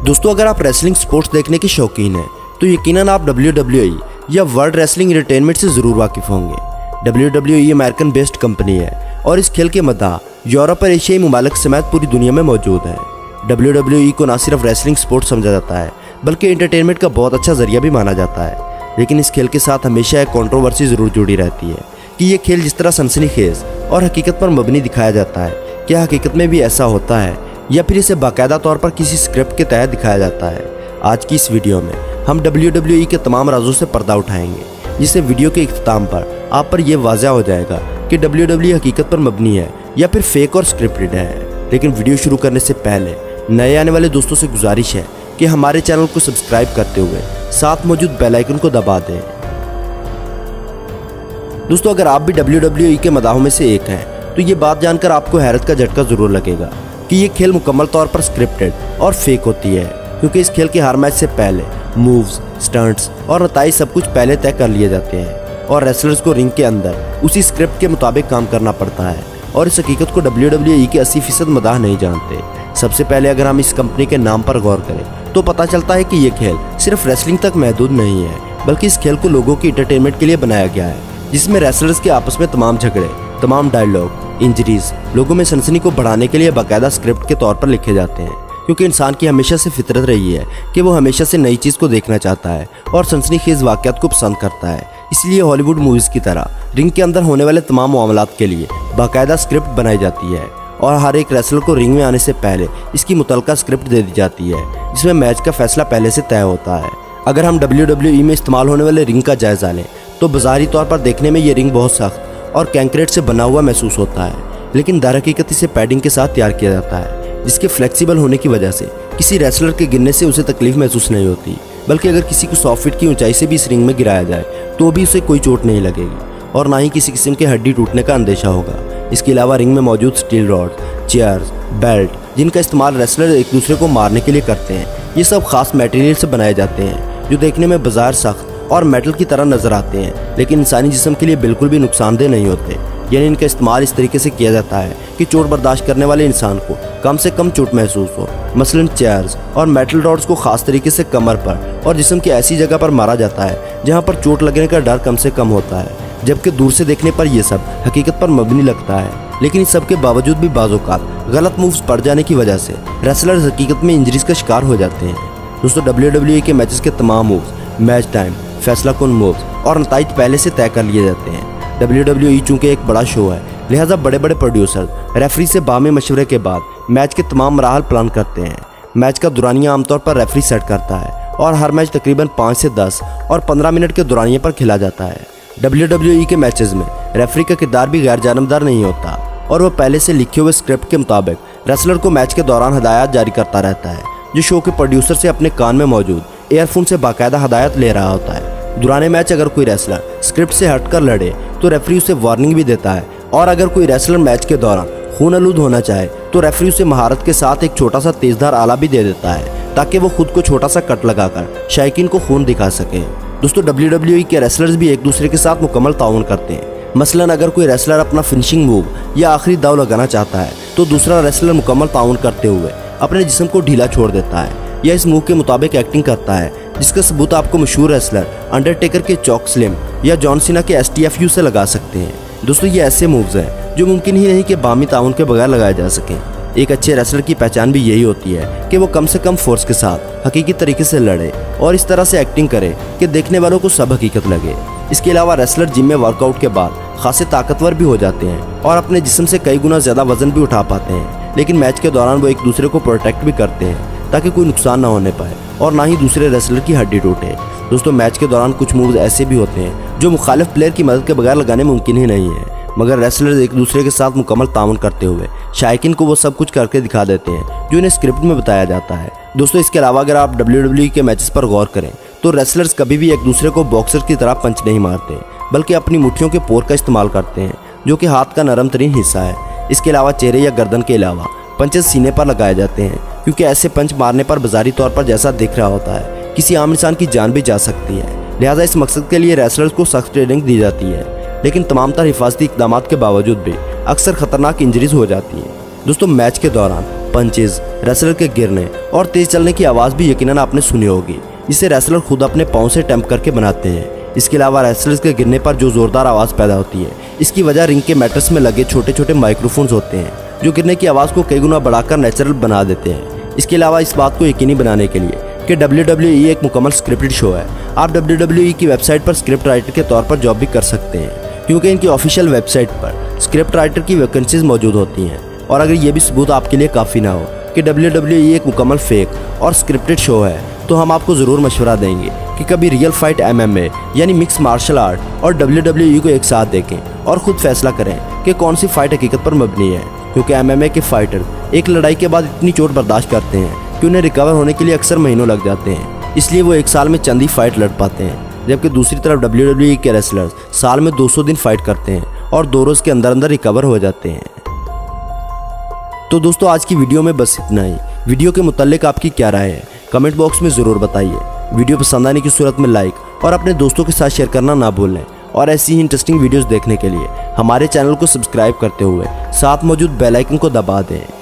दोस्तों अगर आप रेसलिंग स्पोर्ट्स देखने के शौकीन हैं तो यकीनन आप WWE या वर्ल्ड रेसलिंग एंटरटेनमेंट से ज़रूर वाकिफ़ होंगे। WWE अमेरिकन बेस्ड कंपनी है और इस खेल के मद्दा यूरोप और एशियाई ममालिक समेत पूरी दुनिया में मौजूद है। WWE को न सिर्फ रेसलिंग स्पोर्ट्स समझा जाता है बल्कि एंटरटेनमेंट का बहुत अच्छा जरिया भी माना जाता है। लेकिन इस खेल के साथ हमेशा एक कंट्रोवर्सी ज़रूर जुड़ी रहती है कि ये खेल जिस तरह सनसनीखेज और हकीकत पर मबनी दिखाया जाता है, क्या हकीकत में भी ऐसा होता है या फिर इसे बाकायदा तौर पर किसी स्क्रिप्ट के तहत दिखाया जाता है। आज की इस वीडियो में हम WWE के तमाम राजों से पर्दा उठाएंगे, जिससे वीडियो के इख्तिताम पर आप पर यह वाज़ह हो जाएगा कि WWE हकीकत पर मबनी है या फिर फेक और स्क्रिप्टेड है। लेकिन वीडियो शुरू करने से पहले नए आने वाले दोस्तों से गुजारिश है कि हमारे चैनल को सब्सक्राइब करते हुए साथ मौजूद बेल आइकन को दबा दें। दोस्तों अगर आप भी WWE के मदाहों में से एक हैं तो ये बात जानकर आपको हैरत का झटका ज़रूर लगेगा कि ये खेल मुकम्मल तौर पर स्क्रिप्टेड और फेक होती है, क्योंकि इस खेल के हर मैच से पहले मूव्स, स्टंट्स और नताइज सब कुछ पहले तय कर लिए जाते हैं और रेसलर्स को रिंग के अंदर उसी स्क्रिप्ट के मुताबिक काम करना पड़ता है। और इस हकीकत को WWE के 80% मदाह नहीं जानते। सबसे पहले अगर हम इस कंपनी के नाम पर गौर करें तो पता चलता है कि ये खेल सिर्फ रेसलिंग तक महदूद नहीं है, बल्कि इस खेल को लोगों की एंटरटेनमेंट के लिए बनाया गया है, जिसमें रेसलर्स के आपस में तमाम झगड़े, तमाम डायलॉग, इंजरीज लोगों में सनसनी को बढ़ाने के लिए बाकायदा स्क्रिप्ट के तौर पर लिखे जाते हैं। क्योंकि इंसान की हमेशा से फितरत रही है कि वो हमेशा से नई चीज़ को देखना चाहता है और सनसनीखेज वाक़यात को पसंद करता है। इसलिए हॉलीवुड मूवीज़ की तरह रिंग के अंदर होने वाले तमाम मामलात के लिए बाकायदा स्क्रिप्ट बनाई जाती है और हर एक रेसलर को रिंग में आने से पहले इसकी मुतलका स्क्रिप्ट दे दी जाती है, जिसमें मैच का फैसला पहले से तय होता है। अगर हम WWE में इस्तेमाल होने वाले रिंग का जायज़ा लें तो बाज़ारी तौर पर देखने में ये रिंग बहुत सख्त और कंक्रीट से बना हुआ महसूस होता है, लेकिन दरहकीकत इसे पैडिंग के साथ तैयार किया जाता है, जिसके फ्लेक्सिबल होने की वजह से किसी रेसलर के गिरने से उसे तकलीफ महसूस नहीं होती, बल्कि अगर किसी को 100 फीट की ऊंचाई से भी इस रिंग में गिराया जाए तो भी उसे कोई चोट नहीं लगेगी और ना ही किसी किस्म के हड्डी टूटने का अंदेशा होगा। इसके अलावा रिंग में मौजूद स्टील रॉड, चेयर्स, बेल्ट, जिनका इस्तेमाल रेसलर एक दूसरे को मारने के लिए करते हैं, ये सब खास मटेरियल से बनाए जाते हैं जो देखने में बाजार सख्त और मेटल की तरह नजर आते हैं, लेकिन इंसानी जिस्म के लिए बिल्कुल भी नुकसानदेह नहीं होते। यानी इनका इस्तेमाल इस तरीके से किया जाता है कि चोट बर्दाश्त करने वाले इंसान को कम से कम चोट महसूस हो। मसलन चेयर्स और मेटल रॉड्स को खास तरीके से कमर पर और जिस्म की ऐसी जगह पर मारा जाता है जहां पर चोट लगने का डर कम से कम होता है, जबकि दूर से देखने पर यह सब हकीकत पर मबनी लगता है। लेकिन इस सब के बावजूद भी बाज़-औक़ात गलत मूव्स पड़ जाने की वजह से रेसलर्स हकीकत में इंजरीज का शिकार हो जाते हैं। दोस्तों WWE के मैचेस के तमाम मूव्स, मैच टाइम, फैसला कुन मूव्स और नताइज पहले से तय कर लिए जाते हैं। WWE चूँकि एक बड़ा शो है, लिहाजा बड़े बड़े प्रोड्यूसर रेफरी से बामी मशवरे के बाद मैच के तमाम मराहल प्लान करते हैं। मैच का दुरानिया आमतौर पर रेफरी सेट करता है और हर मैच तकरीबन 5 से 10 और 15 मिनट के दुरानिये पर खेला जाता है। WWE के मैचेस में रेफरी का किरदार भी गैर जानबदार नहीं होता और वह पहले से लिखे हुए स्क्रिप्ट के मुताबिक रेसलर को मैच के दौरान हदायत जारी करता रहता है, जो शो के प्रोड्यूसर से अपने कान में मौजूद एयरफोन से बाकायदा हदायत ले रहा होता है। दुराने मैच अगर कोई रेसलर स्क्रिप्ट से हटकर लड़े तो रेफरी उसे वार्निंग भी देता है, और अगर कोई रेसलर मैच के दौरान खून आलूद होना चाहे तो रेफरी उसे महारत के साथ एक छोटा सा तेजधार आला भी दे देता है, ताकि वो खुद को छोटा सा कट लगाकर शायकीन को खून दिखा सके। दोस्तों WWE के रेसलर्स भी एक दूसरे के साथ मुकम्मल ताउन करते हैं। मसलन अगर कोई रेसलर अपना फिनिशिंग मूव या आखिरी दाव लगाना चाहता है तो दूसरा रेसलर मुकम्मल ताउन करते हुए अपने जिस्म को ढीला छोड़ देता है या इस मूव के मुताबिक एक्टिंग करता है, जिसका सबूत आपको मशहूर रेसलर अंडरटेकर के चॉक स्लिम या जॉन सीना के STFU से लगा सकते हैं। दोस्तों ये ऐसे मूव्स हैं जो मुमकिन ही नहीं कि बामी ताउन के बगैर लगाए जा सकें। एक अच्छे रेसलर की पहचान भी यही होती है कि वो कम से कम फोर्स के साथ हकीकी तरीके से लड़े और इस तरह से एक्टिंग करे कि देखने वालों को सब हकीकत लगे। इसके अलावा रेसलर जिम में वर्कआउट के बाद खासे ताकतवर भी हो जाते हैं और अपने जिस्म से कई गुना ज़्यादा वजन भी उठा पाते हैं, लेकिन मैच के दौरान वो एक दूसरे को प्रोटेक्ट भी करते हैं ताकि कोई नुकसान ना होने पाए और ना ही दूसरे रेसलर की हड्डी टूटे। दोस्तों मैच के दौरान कुछ मूव्स ऐसे भी होते हैं जो मुखालिफ प्लेयर की मदद के बगैर लगाने मुमकिन ही नहीं है, मगर रेसलर्स एक दूसरे के साथ मुकम्मल ताउन करते हुए शायकीन को वो सब कुछ करके दिखा देते हैं जो इन्हें स्क्रिप्ट में बताया जाता है। दोस्तों इसके अलावा अगर आप WWE के मैचेस पर गौर करें तो रेसलर्स कभी भी एक दूसरे को बॉक्सर की तरह पंच नहीं मारते, बल्कि अपनी मुट्ठियों के पोर का इस्तेमाल करते हैं, जो कि हाथ का नरम तरीन हिस्सा है। इसके अलावा चेहरे या गर्दन के अलावा पंचेस सीने पर लगाए जाते हैं, क्योंकि ऐसे पंच मारने पर बाजारी तौर पर जैसा दिख रहा होता है किसी आम इंसान की जान भी जा सकती है। लिहाजा इस मकसद के लिए रेसलर्स को सख्त ट्रेनिंग दी जाती है, लेकिन तमाम हिफाजती इक़दामात के बावजूद भी अक्सर खतरनाक इंजरीज हो जाती हैं। दोस्तों मैच के दौरान पंचेज, रेसलर के गिरने और तेज चलने की आवाज़ भी यकीनन आपने सुनी होगी। इसे रेसलर खुद अपने पाँव से टैंप करके बनाते हैं। इसके अलावा रेसलर्स के गिरने पर जो ज़ोरदार आवाज़ पैदा होती है, इसकी वजह रिंग के मैटर्स में लगे छोटे छोटे माइक्रोफोन्स होते हैं जो गिरने की आवाज़ को कई गुना बढ़ाकर नेचुरल बना देते हैं। इसके अलावा इस बात को यकीनी बनाने के लिए कि WWE एक मुकम्मल स्क्रिप्टेड शो है, आप WWE की वेबसाइट पर स्क्रिप्ट राइटर के तौर पर जॉब भी कर सकते हैं, क्योंकि इनकी ऑफिशियल वेबसाइट पर स्क्रिप्ट राइटर की वैकेंसीज मौजूद होती हैं। और अगर ये भी सबूत आपके लिए काफ़ी ना हो कि WWE एक मुकम्मल फेक और स्क्रिप्टेड शो है, तो हम आपको ज़रूर मशवरा देंगे कि कभी रियल फाइट MMA यानी मिक्स मार्शल आर्ट और WWE को एक साथ देखें और ख़ुद फैसला करें कि कौन सी फाइट हकीकत पर मबनी है। क्योंकि MMA के फाइटर एक लड़ाई के बाद इतनी चोट बर्दाश्त करते हैं कि उन्हें रिकवर होने के लिए अक्सर महीनों लग जाते हैं, इसलिए वो एक साल में चंद ही फाइट लड़ पाते हैं। जबकि दूसरी तरफ WWE के रेसलर्स साल में 200 दिन फाइट करते हैं और 2 रोज़ के अंदर अंदर रिकवर हो जाते हैं। तो दोस्तों, आज की वीडियो में बस इतना ही। वीडियो के मुताल्लिक आपकी क्या राय है, कमेंट बॉक्स में ज़रूर बताइए। वीडियो पसंद आने की सूरत में लाइक और अपने दोस्तों के साथ शेयर करना ना भूलें। और ऐसी ही इंटरेस्टिंग वीडियोस देखने के लिए हमारे चैनल को सब्सक्राइब करते हुए साथ मौजूद बेल आइकन को दबा दें।